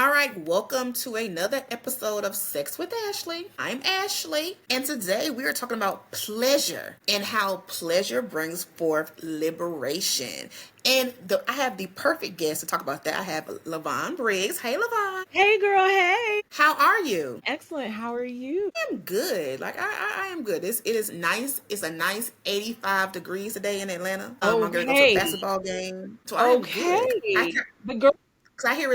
All right, welcome to another episode of Sex with Ashley. I'm Ashley, and today we are talking about pleasure and how pleasure brings forth liberation. And I have the perfect guest to talk about that. I have Lyvonne Briggs. Hey, Lyvonne. Hey girl, hey. How are you? Excellent. How are you? I'm good. I am good. It is nice. It's a nice 85 degrees today in Atlanta. I'm gonna go to a Okay. basketball game, so I am good. Okay. The girl, Cause I hear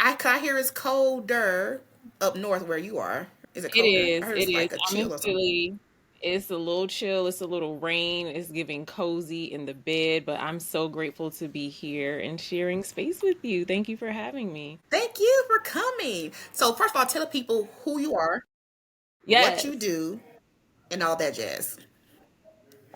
I hear it's colder up north where you are. Is it it colder? I is. heard It it's is. like a I'm in chill or something. Philly. It's a little chill. It's a little rain. It's giving cozy in the bed, but I'm so grateful to be here and sharing space with you. Thank you for having me. Thank you for coming. So first of all, tell the people who you are, what you Yes. do, and all that jazz.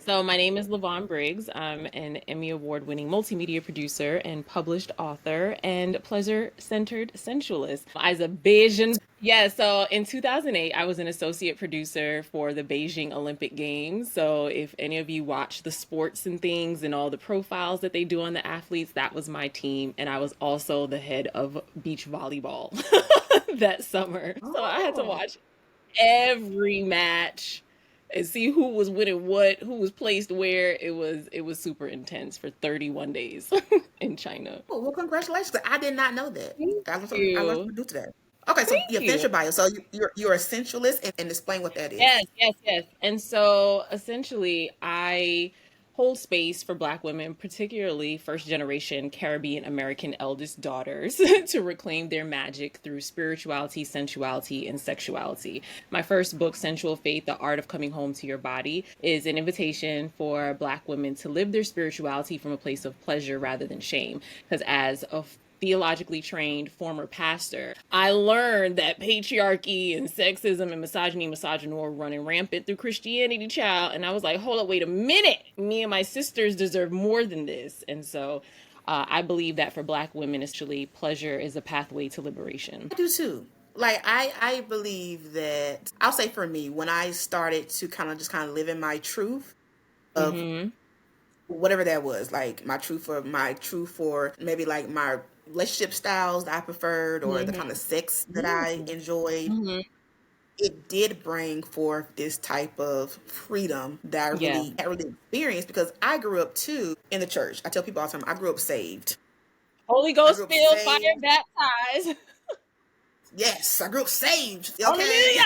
So, my name is Lyvonne Briggs. I'm an Emmy Award winning multimedia producer and published author and pleasure centered sensualist. As a Bayesian, yeah, so in 2008, I was an associate producer for the Beijing Olympic Games. So, if any of you watch the sports and things and all the profiles that they do on the athletes, that was my team. And I was also the head of beach volleyball that summer. So, I had to Oh, watch every match and see who was winning what, who was placed where. It was super intense for 31 days in China. well, congratulations! I did not know that. Thank I learned you. something new today. Okay, so Thank yeah, finish you. your bio. So you're a sensualist and explain what that is. Yes, yes, yes. And so essentially, I hold space for Black women, particularly first generation Caribbean American eldest daughters, to reclaim their magic through spirituality, sensuality, and sexuality. My first book, Sensual Faith, The Art of Coming Home to Your Body, is an invitation for Black women to live their spirituality from a place of pleasure rather than shame. Because as a theologically trained former pastor, I learned that patriarchy and sexism and misogyny were running rampant through Christianity, child. And I was like, hold up, wait a minute. Me and my sisters deserve more than this. And so I believe that for Black women, actually, pleasure is a pathway to liberation. I do too. Like I believe that I'll say for me when I started to kind of live in my truth of Mm-hmm. whatever that was, like my truth for maybe like my relationship styles that I preferred or the kind of sex that I enjoyed. Mm-hmm. It did bring forth this type of freedom that I Yeah. really experienced because I grew up too in the church. I tell people all the time, I grew up saved. Holy I Ghost grew up filled, fire saved. baptized. Yes, I grew up saved. Okay. Hallelujah.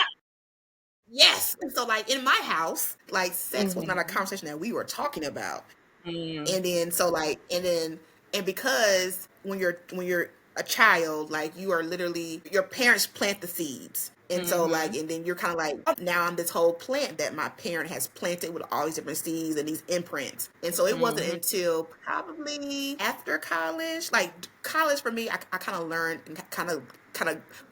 Yes. And so like in my house, like sex was not a Mm-hmm. conversation that we were talking about. Mm-hmm. And then so like and because when you're a child, like you are literally your parents plant the seeds. And so like and then you're kind of like, "Oh, now I'm this whole plant that my parent has planted with all these different seeds and these imprints." And so it wasn't Mm-hmm. until probably after college, like college for me, I kind of learned and kind of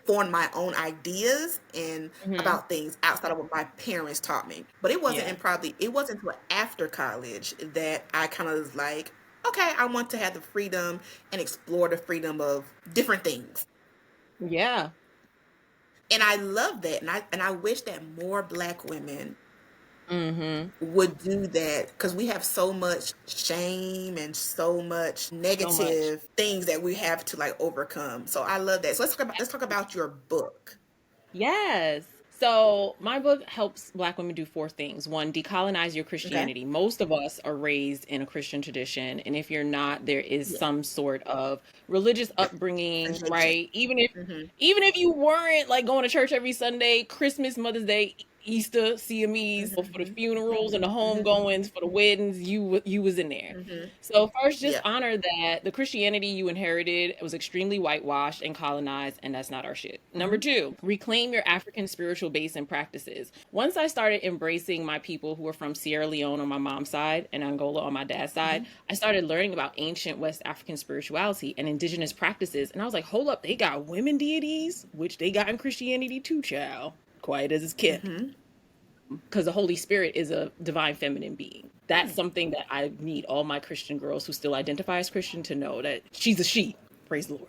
formed my own ideas and Mm-hmm. about things outside of what my parents taught me. But Yeah. it wasn't until after college that I kind of was like, okay, I want to have the freedom and explore the freedom of different things. Yeah. And I love that. And I wish that more Black women Mm-hmm. would do that because we have so much shame and so much So much. negative things that we have to like overcome. So I love that. So let's talk about your book. Yes. So my book helps Black women do four things. One, decolonize your Okay. Christianity. Most of us are raised in a Christian tradition, and if you're not, there is Yeah. some sort of religious upbringing, Education. right? Even if Hmm. even if you weren't like going to church every Sunday, Christmas, Mother's Day, Easter, CMEs, for the Hmm. funerals and the Hmm. homegoings, for the weddings, you was in there. Hmm. So first, just Yeah. honor that the Christianity you inherited was extremely whitewashed and colonized, and that's not our shit. Number Hmm. two, reclaim your African spiritual base and practices. Once I started embracing my people who were from Sierra Leone on my mom's side and Angola on my dad's side, Hmm. I started learning about ancient West African spirituality and indigenous practices. And I was like, hold up, they got women deities, which they got in Christianity too, child. Quiet as it's kept, Hmm. because the Holy Spirit is a divine feminine being. That's something that I need all my Christian girls who still identify as Christian to know, that she's a she. Praise the Lord.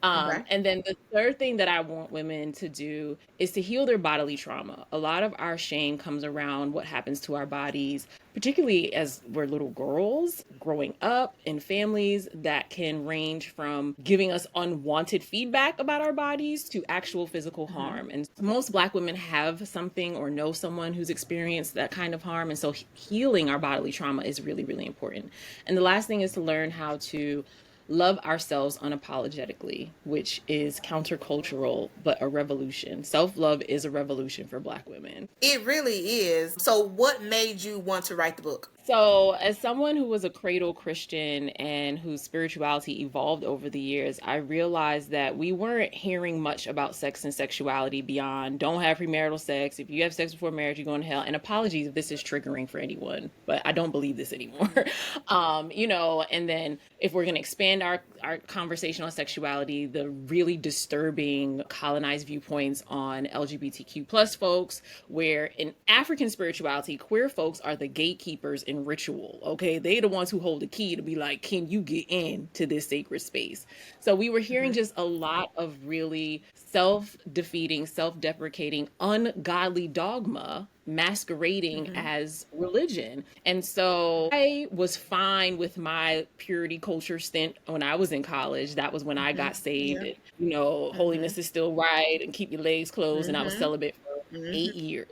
Okay. And then the third thing that I want women to do is to heal their bodily trauma. A lot of our shame comes around what happens to our bodies, particularly as we're little girls growing up in families that can range from giving us unwanted feedback about our bodies to actual physical Mm-hmm. harm. And most Black women have something or know someone who's experienced that kind of harm. And so healing our bodily trauma is really, really important. And the last thing is to learn how to love ourselves unapologetically, which is countercultural, but a revolution. Self love is a revolution for Black women. It really is. So, what made you want to write the book? So, as someone who was a cradle Christian and whose spirituality evolved over the years, I realized that we weren't hearing much about sex and sexuality beyond don't have premarital sex. If you have sex before marriage, you're going to hell. And apologies if this is triggering for anyone, but I don't believe this anymore. And then if we're going to expand our conversation on sexuality, the really disturbing colonized viewpoints on LGBTQ plus folks, where in African spirituality, queer folks are the gatekeepers in ritual. Okay, they the ones who hold the key to be like, can you get into this sacred space? So we were hearing Mm-hmm. just a lot of really self-defeating, self-deprecating, ungodly dogma masquerading Mm-hmm. as religion. And so I was fine with my purity culture stint when I was in college. That was when I Mm-hmm. got saved. Yeah. And, Mm-hmm. holiness is still right and keep your legs closed. And I was Mm-hmm. celibate for Mm-hmm. 8 years.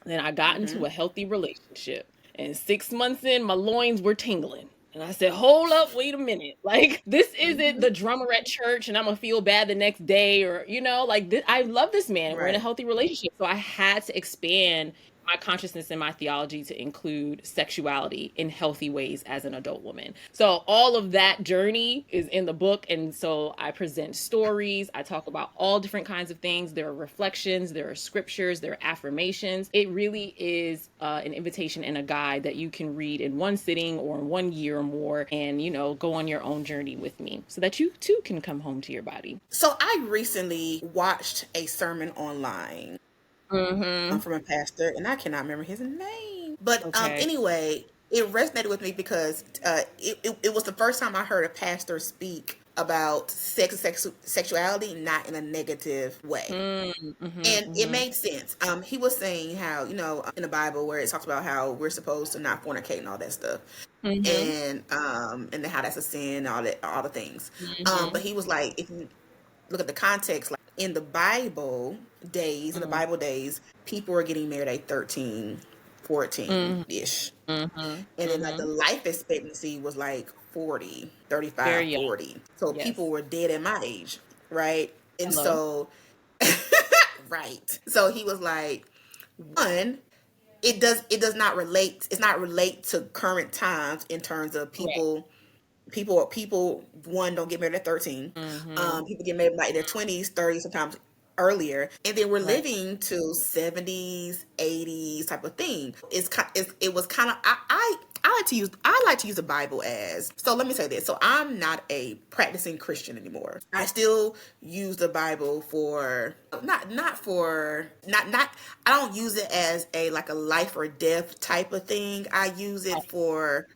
Then I got Mm-hmm. into a healthy relationship. And 6 months in, my loins were tingling. And I said, hold up, wait a minute. Like, this isn't Mm-hmm. the drummer at church and I'm going to feel bad the next day. Or, I love this man. We're in a Right. healthy relationship. So I had to expand my consciousness and my theology to include sexuality in healthy ways as an adult woman. So all of that journey is in the book. And so I present stories. I talk about all different kinds of things. There are reflections, there are scriptures, there are affirmations. It really is an invitation and a guide that you can read in one sitting or in 1 year or more and, go on your own journey with me so that you too can come home to your body. So, I recently watched a sermon online Mm-hmm. from a pastor, and I cannot remember his name. But Okay. anyway, it resonated with me because it was the first time I heard a pastor speak about sexuality, not in a negative way. Mm-hmm. And it Mm-hmm. made sense. He was saying how, in the Bible where it talks about how we're supposed to not fornicate and all that stuff. Mm-hmm. And how that's a sin, all the things. Mm-hmm. But he was like, if you look at the context, like in the Bible days, people were getting married at 13, 14 Mm-hmm. ish. Mm-hmm. And then like the Mm-hmm. life expectancy was like 40, 35, Very young. 40. So people Yes. were dead at my age, right? And Hello. so right. So he was like, one, it does not relate, it's not relate to current times in terms of Correct. people one don't get married at 13. Mm-hmm. People get married like their 20s, 30s, sometimes earlier, and then we're Right. living to 70s, 80s type of thing. It was kind of I like to use the Bible as, so let me say this. So I'm not a practicing Christian anymore. I still use the Bible for not I don't use it as a like a life or death type of thing. I use it Right. for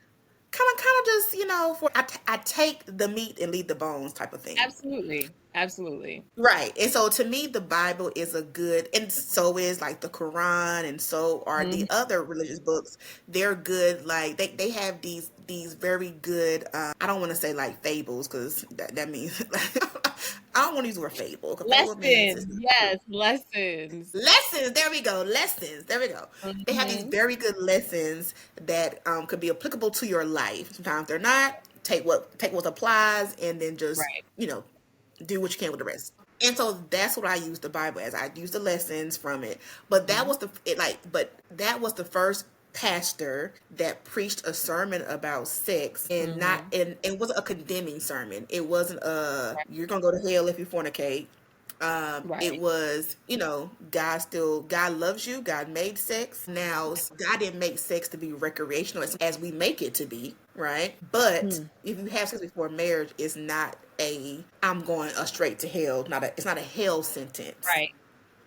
kind of just for I take the meat and leave the bones type of thing. Absolutely. Absolutely. Right. And so to me the Bible is a good, and so is like the Quran, and so are the Mm-hmm. other religious books. They're good, like they have these very good I don't want to say like fables because that means I don't want to use the word fable because fable means Lessons. it's Yes. Lessons. lessons. There we go. Lessons. There we go. They have these Mm-hmm. very good lessons that could be applicable to your life. Sometimes they're not. Take what applies, and then just Right. do what you can with the rest. And so that's what I use the Bible as. I use the lessons from it. But that Mm-hmm. was that was the first pastor that preached a sermon about sex, and not Mm-hmm. and it wasn't a condemning sermon. It wasn't you're gonna go to hell if you fornicate. It Right. was, God loves you. God made sex. Now, God didn't make sex to be recreational as we make it to be, right? But Mm. if you have sex before marriage, it's not I'm going straight to hell. It's not a hell sentence. Right.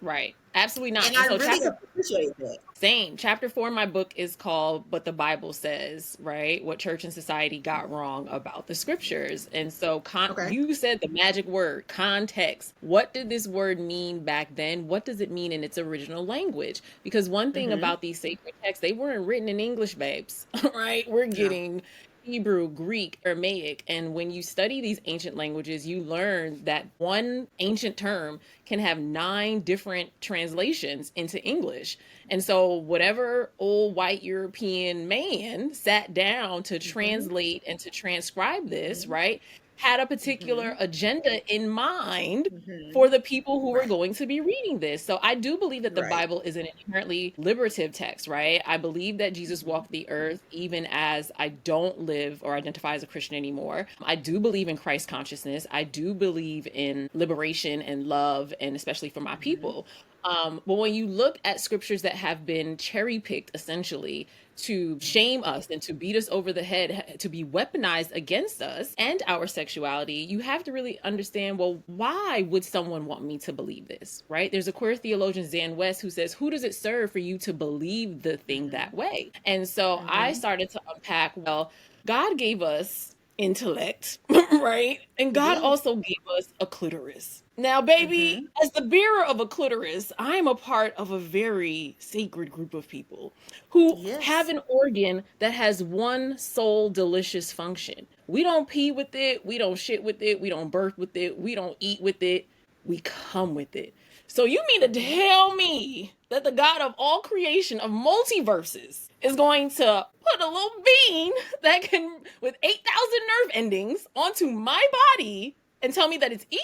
Right. Absolutely not. And And I so really appreciate that. same. Chapter 4 in my book is called What the Bible Says, right? What church and society got wrong about the scriptures. And so Okay. you said the magic word, context. What did this word mean back then? What does it mean in its original language? Because one thing Mm-hmm. about these sacred texts, they weren't written in English, babes, right? We're No. getting Hebrew, Greek, Aramaic. And when you study these ancient languages, you learn that one ancient term can have 9 different translations into English. And so, whatever old white European man sat down to Mm-hmm. translate and to transcribe this, Mm-hmm. right, had a Mm-hmm. particular agenda in mind Mm-hmm. for the people who were Right. going to be reading this. So I do believe that the Right. Bible is an inherently liberative text, right? I believe that Jesus Mm-hmm. walked the earth even as I don't live or identify as a Christian anymore. I do believe in Christ consciousness. I do believe in liberation and love, and especially for my Mm-hmm. people. But when you look at scriptures that have been cherry picked essentially to shame us and to beat us over the head, to be weaponized against us and our sexuality, you have to really understand, well, why would someone want me to believe this, right? There's a queer theologian, Zan West, who says, who does it serve for you to believe the thing Mm-hmm. that way? And so I Mm-hmm. started to unpack, well, God gave us intellect, right? And He God did. also gave us a clitoris. Now, baby, Mm-hmm. as the bearer of a clitoris, I am a part of a very sacred group of people who have Yes. an organ that has one sole delicious function. We don't pee with it, we don't shit with it, we don't birth with it, we don't eat with it, we come with it. So you mean to Mm-hmm. tell me that the God of all creation of multiverses is going to put a little bean that can with 8,000 nerve endings onto my body and tell me that it's evil?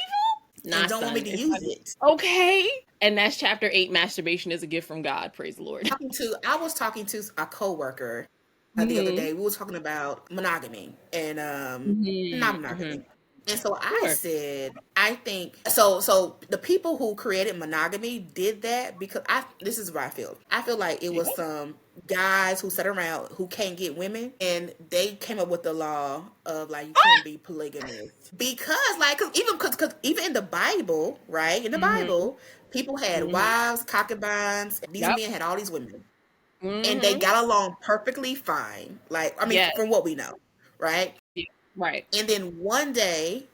Nah, And don't want me son, to it's use not it. okay. And that's chapter 8. Masturbation is a gift from God. Praise the Lord. I was talking to a coworker the other Mm-hmm. day. We were talking about monogamy and Mm-hmm. Mm-hmm. non-monogamy. And so I Sure. said, I think so the people who created monogamy did that because I this is what I feel. I feel like it Yeah. was some guys who sat around who can't get women and they came up with the law of like you can't be polygamous. Because like cause even in the Bible, right? In the Mm-hmm. Bible, people had Mm-hmm. wives, concubines. These Yep. men had all these women and they Mm-hmm. got along perfectly fine. Like, I mean, Yes. from what we know, right? Yeah. Right. And then one day,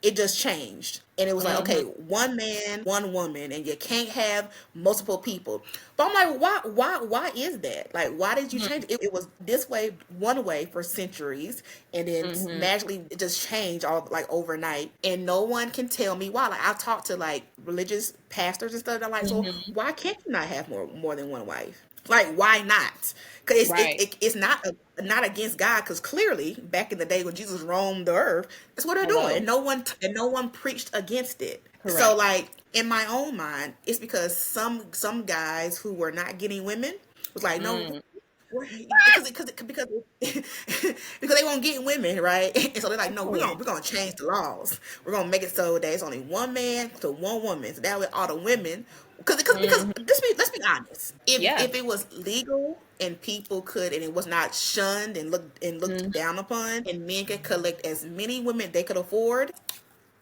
it just changed. And it was like, Mm-hmm. okay, one man, one woman, and you can't have multiple people. But I'm like, why is that? Like, why did you change it? It was this way, one way for centuries, and then Mm-hmm. magically it just changed all like overnight. And no one can tell me why. Like, I talked to like religious pastors and stuff. And I'm like, so Mm-hmm. why can't you not have more than one wife? Like, why not? Because Right. it's not not against God. Because clearly, back in the day when Jesus roamed the earth, that's what they're doing, Hello. and no one preached against it. So, Correct. like in my own mind, it's because some guys who were not getting women was like, no, Mm. because because they won't get women, right? And so they're like, Of no, course. we're gonna change the laws. We're gonna make it so that it's only one man to one woman. So that way, all the women, because Mm-hmm. let's be honest. Yeah. If it was legal and people could, and it was not shunned and looked Mm. down upon, and men could collect as many women they could afford.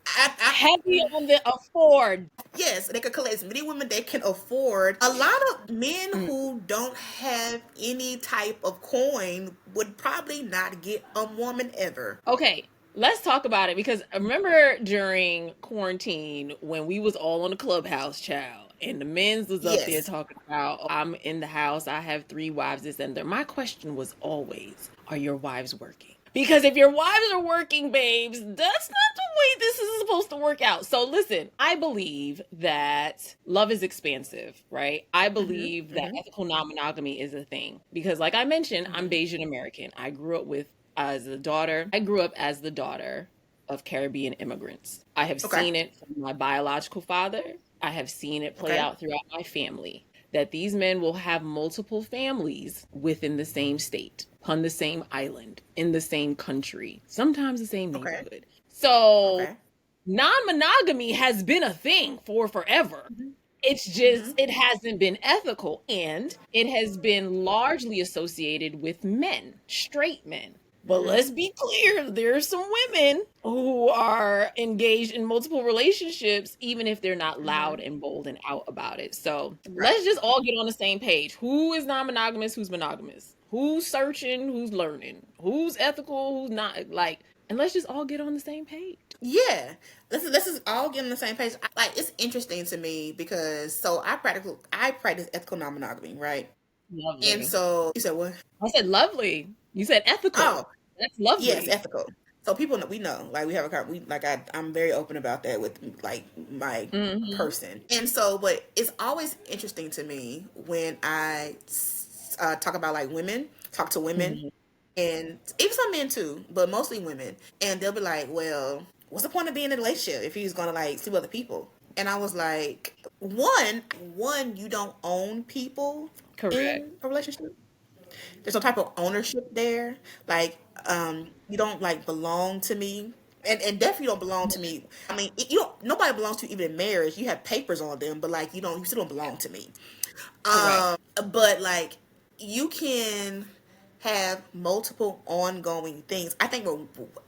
Heavy on the afford. Yes, they could collect as many women they can afford. A lot of men Mm. who don't have any type of coin would probably not get a woman ever. Okay, let's talk about it because I remember during quarantine when we was all on the clubhouse, child, and the men's was up there Yes. talking about, "Oh, I'm in the house, I have 3 wives, this and that." My question was always, are your wives working? Because if your wives are working, babes, that's not the way this is supposed to work out. So listen, I believe that love is expansive, right? I Mhm. believe that Mhm. ethical non-monogamy is a thing because like I mentioned, I'm Mhm. Bayesian American. I grew up as the daughter of Caribbean immigrants. I have Okay. seen it from my biological father. I have seen it play Okay. out throughout my family that these men will have multiple families within the same state, on the same island, in the same country, sometimes the same Okay. neighborhood. So Okay. non-monogamy has been a thing for forever. Mhm. It's just, Mhm. it hasn't been ethical and it has been largely associated with men, straight men. But let's be clear, there are some women who are engaged in multiple relationships, even if they're not loud and bold and out about it. So Right. let's just all get on the same page. Who is non-monogamous? Who's monogamous? Who's searching? Who's learning? Who's ethical? Who's not? Like, and let's just all get on the same page. Yeah, let's just all get on the same page. Like it's interesting to me because so I practice ethical non-monogamy, right? And Lovely. so you said what? I said lovely. You said ethical. Oh, That's yes, lovely. ethical. So people know, we know, like we have we like I'm very open about that with like my Mm-hmm. person, and so but it's always interesting to me when I talk about like women, talk to women, Mm-hmm. and even some men too, but mostly women, and they'll be like, well, what's the point of being in a relationship if he's gonna like sleep with other people? And I was like, one, you don't own people Correct. in a relationship. There's some type of ownership there. Like, you don't like belong to me. And definitely don't belong to me. I mean, you don't. Nobody belongs to you even in marriage. You have papers on them, but like you don't. You still don't belong to me. Correct. But like, you can have multiple ongoing things. I think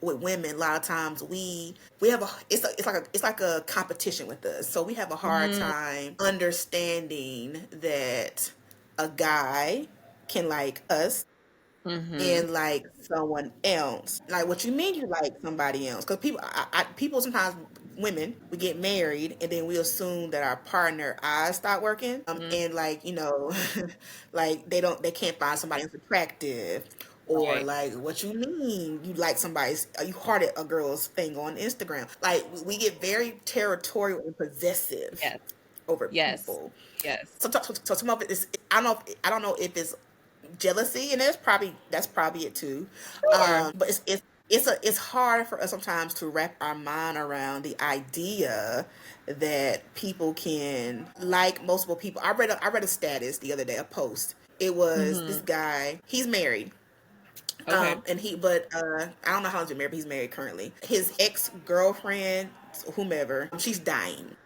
with women, a lot of times we have a it's like a competition with us. So we have a hard Mm-hmm. time understanding that a guy can like us Mm-hmm. and like someone else. Like, what you mean you like somebody else? Because people sometimes, women, we get married and then we assume that our partner eyes stop working. And like like they can't find somebody else attractive. Or Right. like, what you mean you like somebody's, you hearted a girl's thing on Instagram? Like, we get very territorial and possessive Yes. over Yes. people. Yes. So some of it is, I don't know if it's jealousy, and that's probably it too. Sure. But it's hard for us sometimes to wrap our mind around the idea that people can like multiple people. I read a status the other day, a post. It was this Mm-hmm. guy. He's married. Okay. And but I don't know how long he's been married, but he's married currently. His ex girlfriend, whomever, she's dying.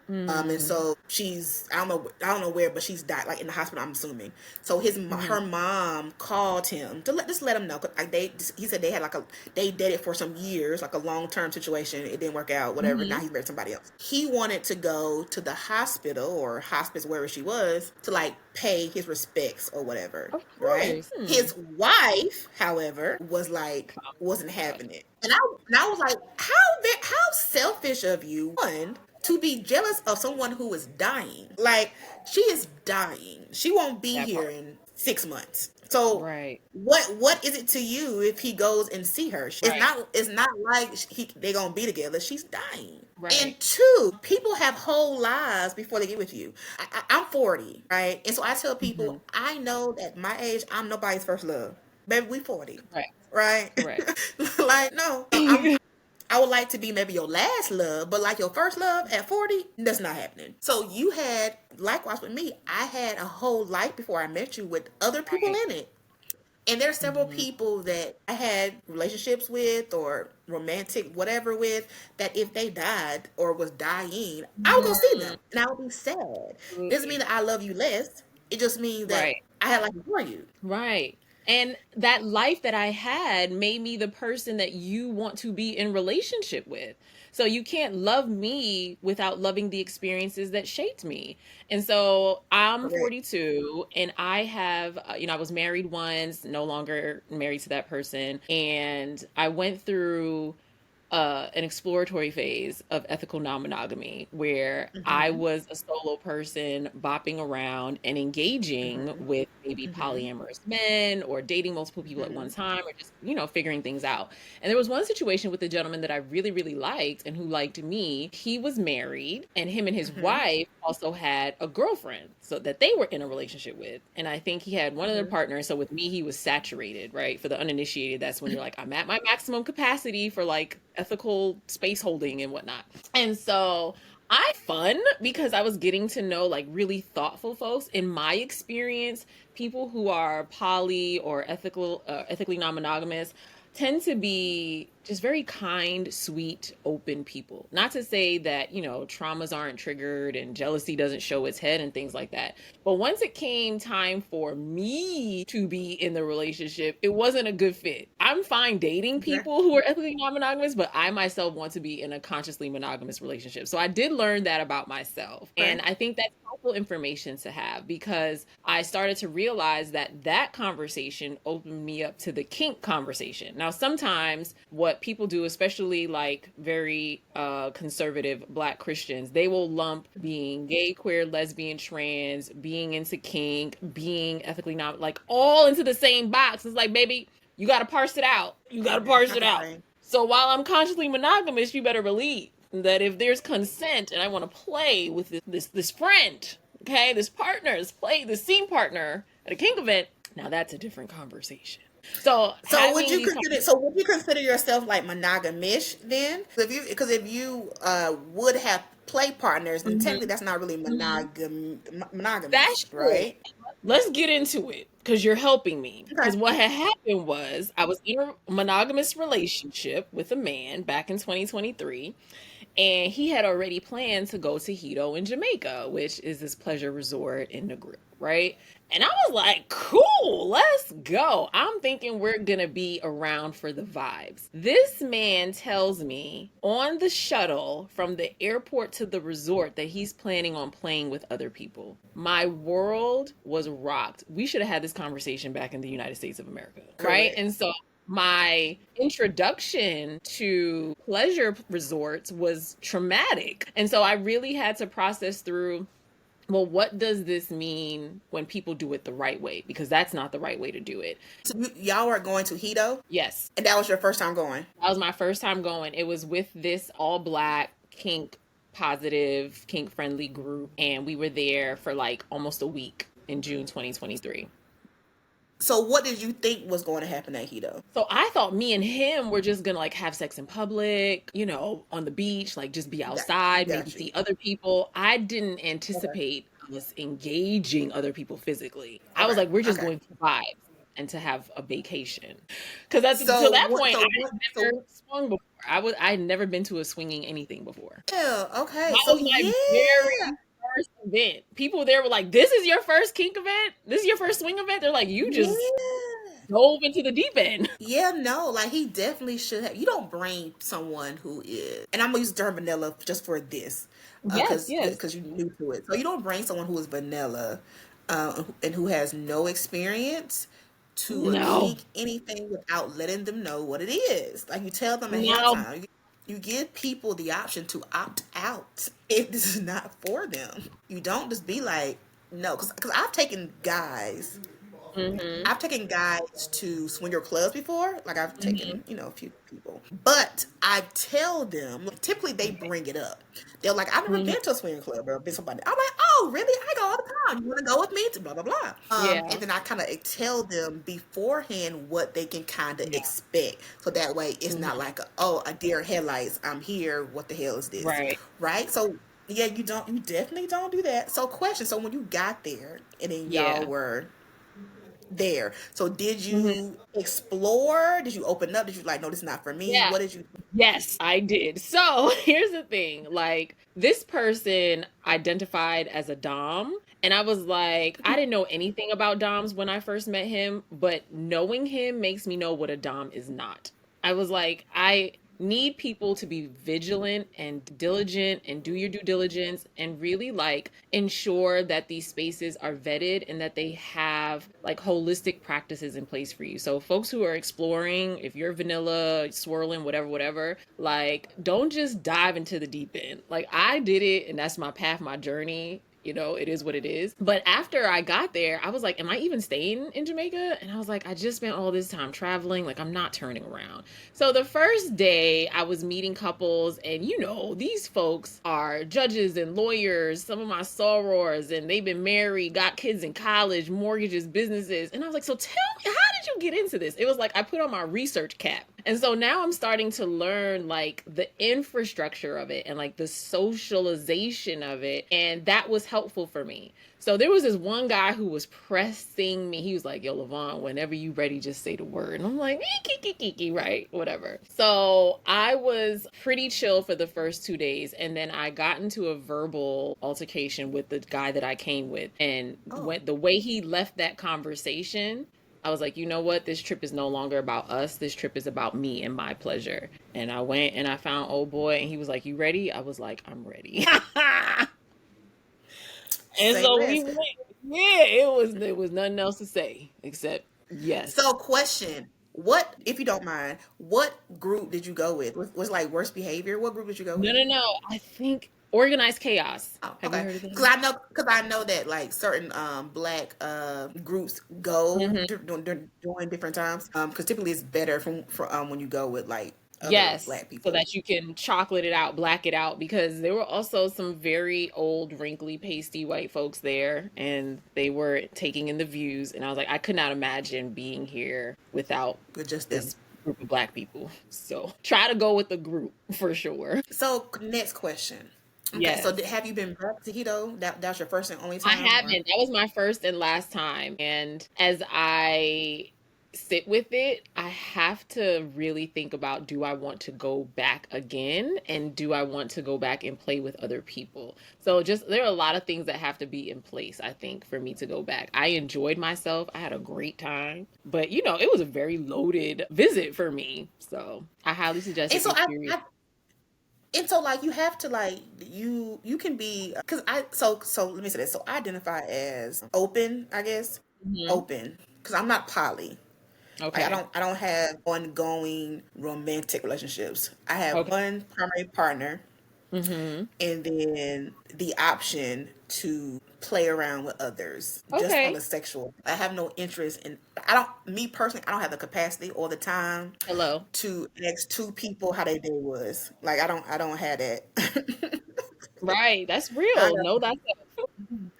And Mm-hmm. so she's, I don't know where, but she's died like in the hospital, I'm assuming. So Mm-hmm. her mom called him to let him know, 'cause, like, he said they had like they dated for some years, like a long-term situation. It didn't work out, whatever. Now Mm-hmm. he's married to somebody else. He wanted to go to the hospital or hospice, wherever she was, to like pay his respects or whatever, Of right? course. Hmm. His wife, however, was like, Oh wasn't my God. having it. And I was like, how selfish of you, one, to be jealous of someone who is dying. Like, she is dying. She won't be That here part. in 6 months. So Right. what is it to you if he goes and see her? Right. It's not like they gonna be together. She's dying. Right. And two, people have whole lives before they get with you. I'm 40, right? And so I tell Mm-hmm. people, I know that my age, I'm nobody's first love. Baby, we 40, Correct. right? Correct. Like, no, I would like to be maybe your last love, but like your first love at 40, that's not happening. So you had, likewise with me, I had a whole life before I met you with other people Right. in it. And there are several Mm-hmm. people that I had relationships with or romantic whatever with, that if they died or was dying, I would go see them and I would be sad. Doesn't mean Absolutely. that I love you less. It just means that Right. I had life before you. Right. And that life that I had made me the person that you want to be in relationship with. So you can't love me without loving the experiences that shaped me. And so I'm Correct. 42 and I have, I was married once, no longer married to that person. And I went through an exploratory phase of ethical non-monogamy where I Mm-hmm. was a solo person bopping around and engaging Mm-hmm. with maybe Mm-hmm. polyamorous men or dating multiple people at one Mm-hmm. time or just, figuring things out. And there was one situation with a gentleman that I really, really liked and who liked me. He was married and him and his Mm-hmm. wife also had a girlfriend so that they were in a relationship with. And I think he had one other Mm-hmm. partner. So with me, he was saturated, right? For the uninitiated, that's when you're like, I'm at my maximum capacity for like ethical space holding and whatnot. And so I fun because I was getting to know like really thoughtful folks. In my experience, people who are poly or ethically non-monogamous tend to be just very kind, sweet, open people. Not to say that, traumas aren't triggered and jealousy doesn't show its head and things like that. But once it came time for me to be in the relationship, it wasn't a good fit. I'm fine dating people who are ethically non-monogamous, but I myself want to be in a consciously monogamous relationship. So I did learn that about myself. And I think that's helpful information to have, because I started to realize that conversation opened me up to the kink conversation. Now, sometimes what people do, especially like very conservative Black Christians, they will lump being gay, queer, lesbian, trans, being into kink, being ethically not, like, all into the same box. It's like, baby, you got to parse it out. You got to parse it out. So while I'm consciously monogamous, you better believe that if there's consent and I want to play with this friend, okay, this partner, this scene partner at a kink event, now that's a different conversation. So would you consider yourself like monogamish then? Because if you would have play partners, then technically that's not really monogamous, that's right? Let's get into it, because you're helping me. Because what had happened was I was in a monogamous relationship with a man back in 2023. And he had already planned to go to Hito in Jamaica, which is this pleasure resort in the group, right? And I was like, cool, let's go. I'm thinking we're going to be around for the vibes. This man tells me on the shuttle from the airport to the resort that he's planning on playing with other people. My world was rocked. We should have had this conversation back in the United States of America, right? And so my introduction to pleasure resorts was traumatic. And so I really had to process through, well, what does this mean when people do it the right way? Because that's not the right way to do it. So y'all were going to Hito? Yes. And that was your first time going? That was my first time going. It was with this all Black, kink positive, kink friendly group. And we were there for like almost a week in June 2023. So what did you think was going to happen at Hito? So I thought me and him were just going to like have sex in public, on the beach, like just be outside, maybe see other people. I didn't anticipate us engaging other people physically. I was like, we're just going to vibe and to have a vacation. Because to that point, I had never swung before. I had never been to a swinging anything before. Yeah, okay. That was my very first event. People there were like, this is your first kink event? This is your first swing event? They're like, you just dove into the deep end. Yeah, no, like he definitely should have. You don't bring someone who is, and I'm gonna use the term vanilla just for this, because you're new to it. So you don't bring someone who is vanilla, and who has no experience to kink anything without letting them know what it is. Like you tell them ahead of time. You give people the option to opt out if this is not for them. You don't just be like, no, because I've taken guys. I've taken guys to swinger clubs before. Like I've taken, a few people. But I tell them, typically they bring it up. They're like, I've never been to a swinger club or been somebody. I'm like, oh, really? I go all the time. You want to go with me? To blah, blah, blah. And then I kind of tell them beforehand what they can kind of expect. So that way it's not like, a deer headlights. I'm here. What the hell is this? Right? So yeah, you definitely don't do that. So question. So when you got there and then y'all were there. So did you explore? Did you open up? Did you like, no, this is not for me? What did you? Yes, I did. So here's the thing. Like this person identified as a dom. And I was like, I didn't know anything about doms when I first met him, but knowing him makes me know what a dom is not. I was like, I need people to be vigilant and diligent and do your due diligence and really like ensure that these spaces are vetted and that they have like holistic practices in place for you. So folks who are exploring, if you're vanilla, swirling, whatever, like don't just dive into the deep end. Like I did it and that's my path, my journey. It is what it is. But after I got there, I was like, am I even staying in Jamaica? And I was like, I just spent all this time traveling. Like, I'm not turning around. So the first day I was meeting couples and, these folks are judges and lawyers, some of my sorors, and they've been married, got kids in college, mortgages, businesses. And I was like, so tell me, how did you get into this? It was like, I put on my research cap And so now I'm starting to learn like the infrastructure of it and like the socialization of it. And that was helpful for me. So there was this one guy who was pressing me. He was like, "Yo, Lyvonne, whenever you ready, just say the word." And I'm like, right, whatever. So I was pretty chill for the first 2 days. And then I got into a verbal altercation with the guy that I came with. And Oh, when the way he left that conversation, I was like, you know what? This trip is no longer about us. This trip is about me and my pleasure. And I went and I found old boy, and he was like, "You ready?" I was like, "I'm ready." And say so we less. went. Yeah, it was nothing else to say except So, yes. question: what, if you don't mind, what group did you go with? Was like worst behavior? What group did you go No, with? no, no. I think organized chaos. Oh, Have you okay. heard of Because them? I know that like certain black groups go Hmm. during different times. Because typically it's better for when you go with like other Yes, black so people. that you can chocolate it out, black it out, because there were also some very old, wrinkly, pasty white folks there, and they were taking in the views. And I was like, I could not imagine being here without With just them. this group of black people. So try to go with the group for sure. So next question. Okay, so Yes. have you been back to keto? That's your first and only I time, or haven't. That was my first and last time. And as I sit with it, I have to really think about, do I want to go back again? And do I want to go back and play with other people? So just there are a lot of things that have to be in place, I think, for me to go back. I enjoyed myself. I had a great time. But it was a very loaded visit for me. So I highly suggest and if so you're curious. like you have to like you can be because so let me say this. So I identify as open, I guess, Hmm. open because I'm not poly. Like Okay. I don't have ongoing romantic relationships. I have Okay. one primary partner Hmm. and then the option to play around with others just on Okay. the sexual. I have no interest in I don't me personally I don't have the capacity or the time Hello. to ask two people how their day was. Like I don't have that. Right. That's I real. got No, that's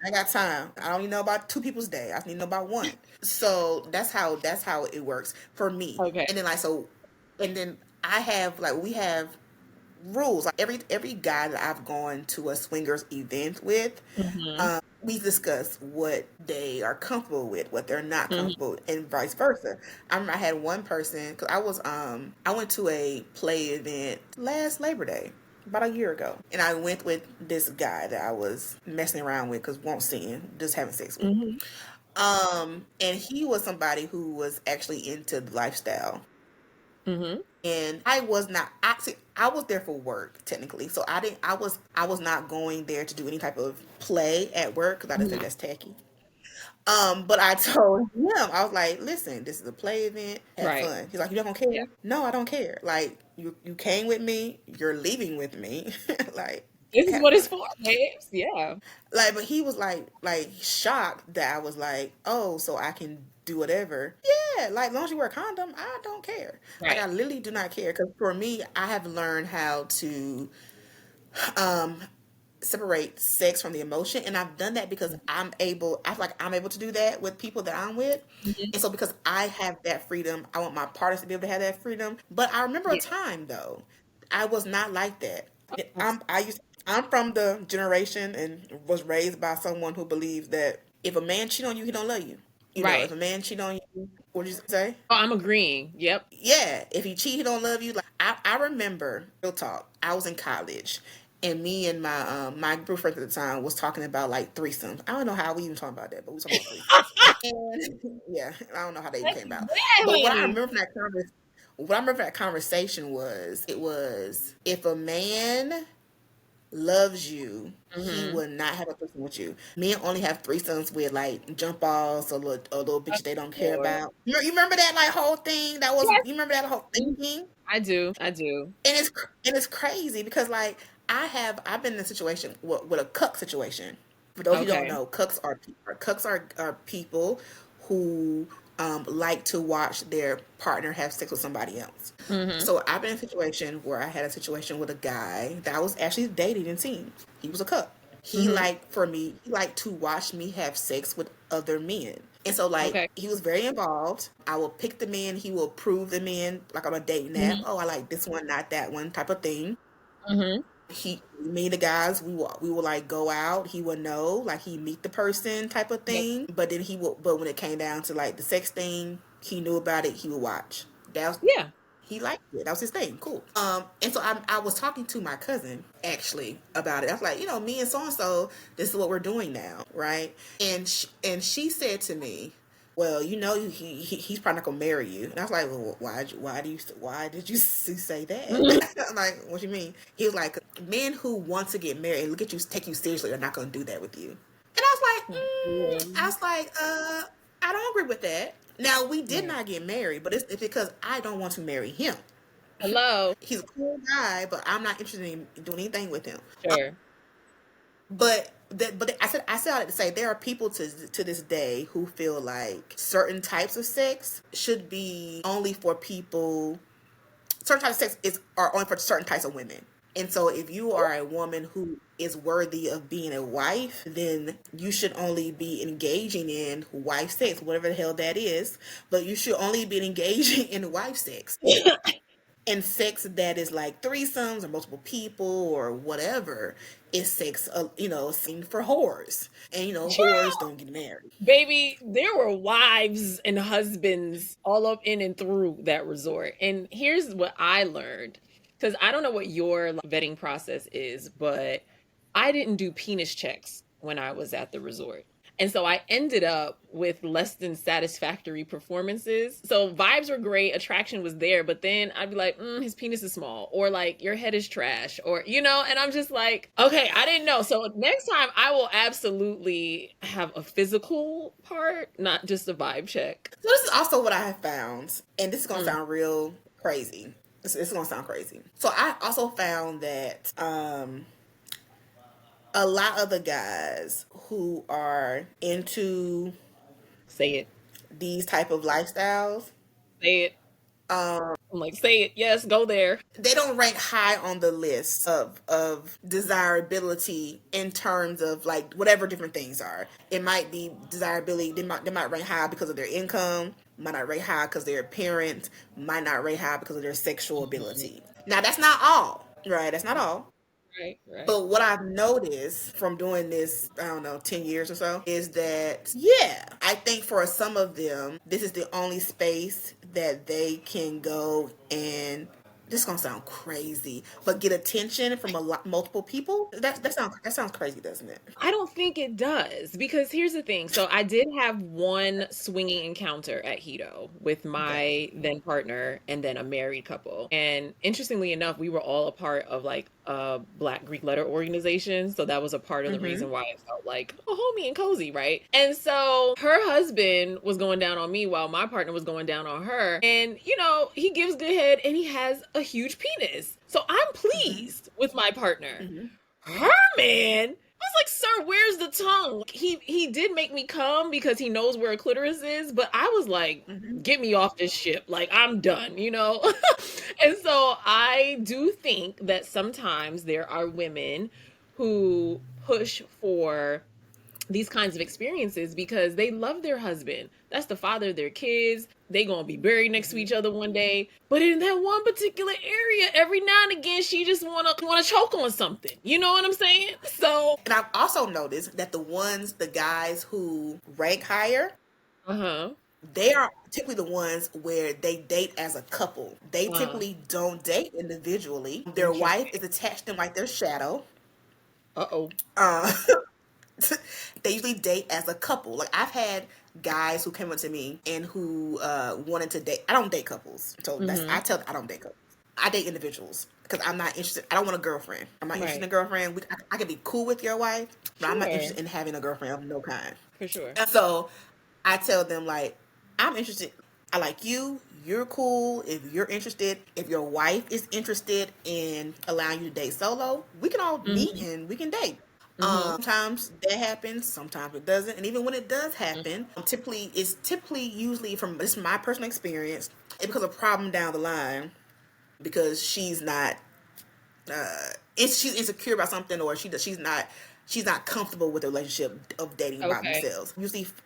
I got time. I don't even know about two people's day. I just need to know about one. So that's how it works for me. okay. And then and then I have like we have rules. Like every guy that I've gone to a swingers event with, Hmm. we discuss what they are comfortable with, what they're not Hmm. comfortable with, and vice versa. I remember I had one person because I went to a play event last Labor Day about a year ago, and I went with this guy that I was messing around with because won't see him, just having sex with. Hmm. And he was somebody who was actually into the lifestyle, Hmm. and I was not actually I was there for work technically, so I was not going there to do any type of play at work because I just think Hmm. that's tacky. But I told him, I was like, listen, this is a play event, have Right. fun. He's like, you don't Yeah. care? No, I don't care. Like you came with me, you're leaving with me. Like This is have what it's fun. for, babes. Yeah. Like, but he was like shocked that I was like, oh, so I can do whatever. Yeah, like as long as you wear a condom, I don't care. Like Right. I literally do not care because for me, I have learned how to um separate sex from the emotion, and I've done that because I feel like I'm able to do that with people that I'm with. Hmm. And so because I have that freedom, I want my partners to be able to have that freedom. But I remember a Yeah. time though I was not like that. Abs- I'm from the generation and was raised by someone who believes that if a man cheat on you, he don't love you. You know, if Right. a man cheat on you, what did you say? Oh, I'm agreeing. Yep. Yeah, if he cheat, he don't love you. Like I remember, real talk. I was in college, and me and my group friends at the time was talking about like threesomes. I don't know how we even talking about that, but we was talking about threesomes. And yeah, I don't know how they even That's came about. But really. what I remember from that conversation was it was if a man loves you, he Hmm. will not have a threesome with you. Men only have threesomes with like jump balls or little bitches they don't care Lord. about. You remember that like whole thing that was Yes. you remember that whole Mhm. thinking? I do. I do. And it's crazy because like I've been in a situation with a cuck situation. For those who don't Okay. know, cucks are people who like to watch their partner have sex with somebody else. Hmm. So I've been in a situation where I had a situation with a guy that I was actually dating and seeing. He was a cuck. Hmm. He liked to watch me have sex with other men. And so, like, Okay. he was very involved. I will pick the men. He will approve the men, like on a dating app. Hmm. Oh, I like this one, not that one, type of thing. Hmm. Me, the guys, we will like go out. He would know, like he meet the person, type of Yep. thing. But then but when it came down to like the sex thing, he knew about it. He would watch. That was, Yeah. he liked it. That was his thing. Cool. And so I was talking to my cousin actually about it. I was like, me and so and so, this is what we're doing now, right? And she said to me, well, he's probably not gonna marry you. And I was like, well, why did you say that? I'm like, what you mean? He was like, men who want to get married and look at you, take you seriously, are not gonna do that with you. And I was like, Yeah. I don't agree with that. Now we did Right. not get married, but it's because I don't want to marry him. Hello. He's a cool guy, but I'm not interested in doing anything with him. Sure. But I said all that to say there are people to this day who feel like certain types of sex should be only for people. Certain types of sex are only for certain types of women. And so if you are a woman who is worthy of being a wife, then you should only be engaging in wife sex, whatever the hell that is. But you should only be engaging in wife sex. And sex that is like threesomes or multiple people or whatever is sex, seen for whores. And whores don't get married. Baby, there were wives and husbands all up in and through that resort. And here's what I learned. Because I don't know what your vetting process is, but I didn't do penis checks when I was at the resort. And so I ended up with less than satisfactory performances. So vibes were great, attraction was there, but then I'd be like, his penis is small, or like your head is trash, or and I'm just like, okay, I didn't know. So next time I will absolutely have a physical part, not just a vibe check. So this is also what I have found, and this is gonna Mm, sound real crazy. This is gonna sound crazy. So I also found that a lot of the guys who are into say it. these type of lifestyles, Say it. I'm like, say it. Yes, go there. they don't rank high on the list of desirability in terms of like whatever different things are. It might be desirability. They might rank high because of their income. Might not rank high because their appearance. Might not rank high because of their sexual Mhm. ability. Now that's not all, right? That's not all. Right, right. But what I've noticed from doing this, I don't know, 10 years or so, is that, yeah, I think for some of them, this is the only space that they can go and, this is gonna sound crazy, but get attention from multiple people. That sounds crazy, doesn't it? I don't think it does because here's the thing. So I did have one swinging encounter at Hito with Okay. my then partner and then a married couple. And interestingly enough, we were all a part of like a Black Greek letter organization. So that was a part of the Mm-hmm. reason why it felt like a homey and cozy, right? And so her husband was going down on me while my partner was going down on her. And he gives good head and he has a huge penis. So I'm Mm-hmm. pleased with my partner. Mm-hmm. Her man. I was like, sir, where's the tongue? He did make me come because he knows where a clitoris is, but I was like, Mm-hmm. get me off this ship. Like I'm done. And so I do think that sometimes there are women who push for these kinds of experiences because they love their husband. That's the father of their kids. They gonna be buried next to Mm-hmm. each other one day. But in that one particular area, every now and again, she just wanna choke on something. You know what I'm saying? So, And I've also noticed that the guys who rank higher, uh-huh. they are typically the ones where they date as a couple. They Uh, typically don't date individually. Their wife interesting. is attached to them like their shadow. Uh-oh. Uh, they usually date as a couple. Like I've had guys who came up to me and who wanted to date. I don't date couples, so I Mm-hmm. tell them I don't date couples. I date individuals because I'm not interested. I don't want a girlfriend. I'm not interested in Right. a girlfriend. I can be cool with your wife, but I'm not Sure. interested in having a girlfriend of no kind. For sure. And so I tell them like I'm interested. I like you. You're cool. If you're interested, if your wife is interested in allowing you to date solo, we can all meet Mm-hmm. and we can date. Mm-hmm. Sometimes that happens, sometimes it doesn't, and even when it does happen, typically usually from this is my personal experience, it becomes a problem down the line because she's not she's insecure about something, or she's not comfortable with the relationship of dating by Okay. themselves.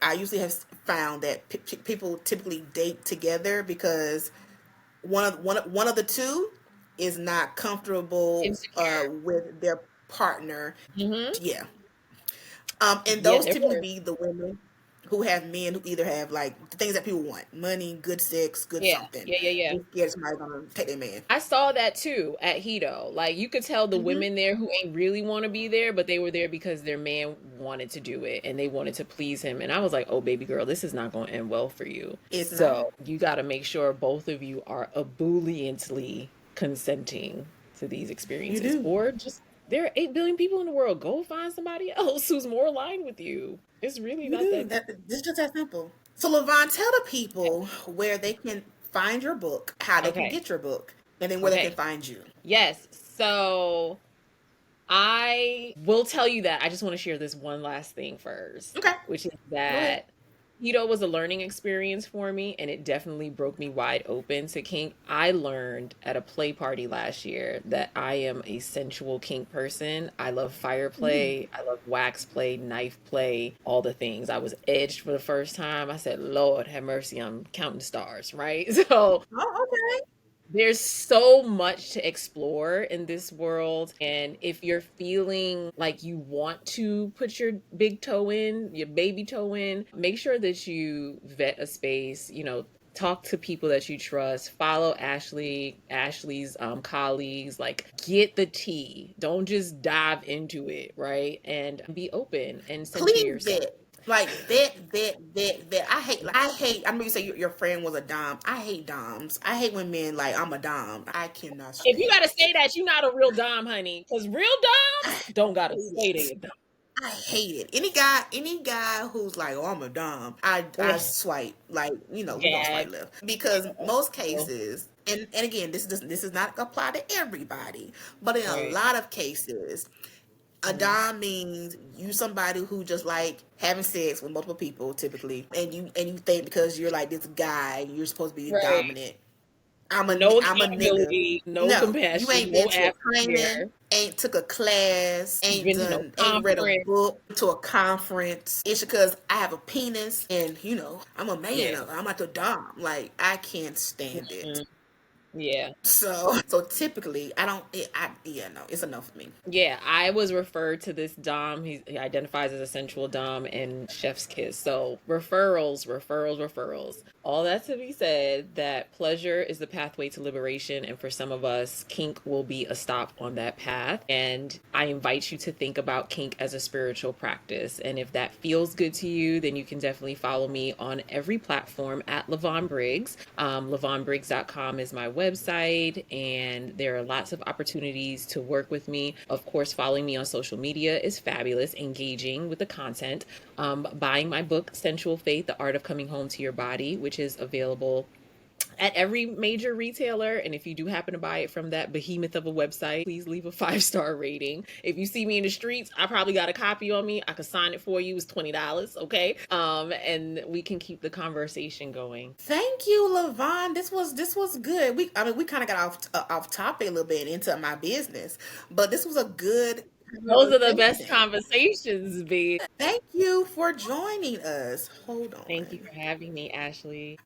I usually have found that people typically date together because one of the two is not comfortable Insecure. with their partner. Mm-hmm. Yeah. And Yeah, those they're typically both. be the women who have men who either have like the things that people want: money, good sex, good Yeah, something. yeah, yeah, yeah. They're scared somebody's gonna take their man. I saw that too at Hito. Like you could tell the Hmm. women there who ain't really want to be there, but they were there because their man wanted to do it and they wanted to please him. And I was like, "Oh, baby girl, this is not going to end well for you." It's not. So you got to make sure both of you are ebulliently consenting to these You experiences, do. or just there are 8 billion people in the world. Go find somebody else who's more aligned with you. It's really You not do. that deep. That it's just that simple. So Levon, tell the people where they can find your book, how they can Okay. get your book, and then where they can Okay. find you. Yes. So I will tell you that I just want to share this one last thing first, Okay. which is Go ahead. that keto was a learning experience for me and it definitely broke me wide open to kink. I learned at a play party last year that I am a sensual kink person. I love fire Mm. play, I love wax play, knife play, all the things. I was edged for the first time. I said, Lord have mercy, I'm counting stars, right? So Oh, okay. there's so much to explore in this world. And if you're feeling like you want to put your big toe in, your baby toe in, make sure that you vet a space, talk to people that you trust, follow Ashley's colleagues, like get the tea. Don't just dive into it, right? And be open and center Please yourself. vet. Like vet. I hate. I remember you say your friend was a dom. I hate doms. I hate when men like I'm a dom. I cannot If you stand gotta it. say that, you're not a real dom, honey. Because real I doms don't gotta hate say it. they I hate it. Any guy who's like, oh, I'm a dom, I Ugh, swipe. Like, we gonna swipe gag. left because most Oh, cases, and again, this is not apply to everybody, but in a right. lot of cases, a Mhm. dom means you somebody who just like having sex with multiple people typically, and you think because you're like this guy, you're supposed to be Right. dominant. No I'm a nigga. accountability, no No, you compassion, ain't been no to a aftercare. training, ain't took a class, Been to no ain't read a conference. book, to a conference. It's because I have a penis and I'm a man. Yeah. I'm at the dom. Like I can't stand it. Mhm. Yeah. So typically I don't. Yeah, no, it's enough for me. Yeah, I was referred to this Dom. He identifies as a sensual Dom and Chef's Kiss. So referrals, referrals, referrals. All that to be said, that pleasure is the pathway to liberation. And for some of us, kink will be a stop on that path. And I invite you to think about kink as a spiritual practice. And if that feels good to you, then you can definitely follow me on every platform at Lyvonne Briggs. LyvonneBriggs.com is my website, and there are lots of opportunities to work with me. Of course, following me on social media is fabulous, engaging with the content. Buying my book, Sensual Faith, The Art of Coming Home to Your Body, which is available at every major retailer. And if you do happen to buy it from that behemoth of a website, please leave a 5-star rating. If you see me in the streets, I probably got a copy on me. I could sign it for you. It's $20, okay? And we can keep the conversation going. Thank you, Levon. This was good. We kind of got off topic a little bit into my business, but this was a good Those are the best conversation. conversations, B. Thank you for joining us. Hold Thank you on. for having me, Ashley.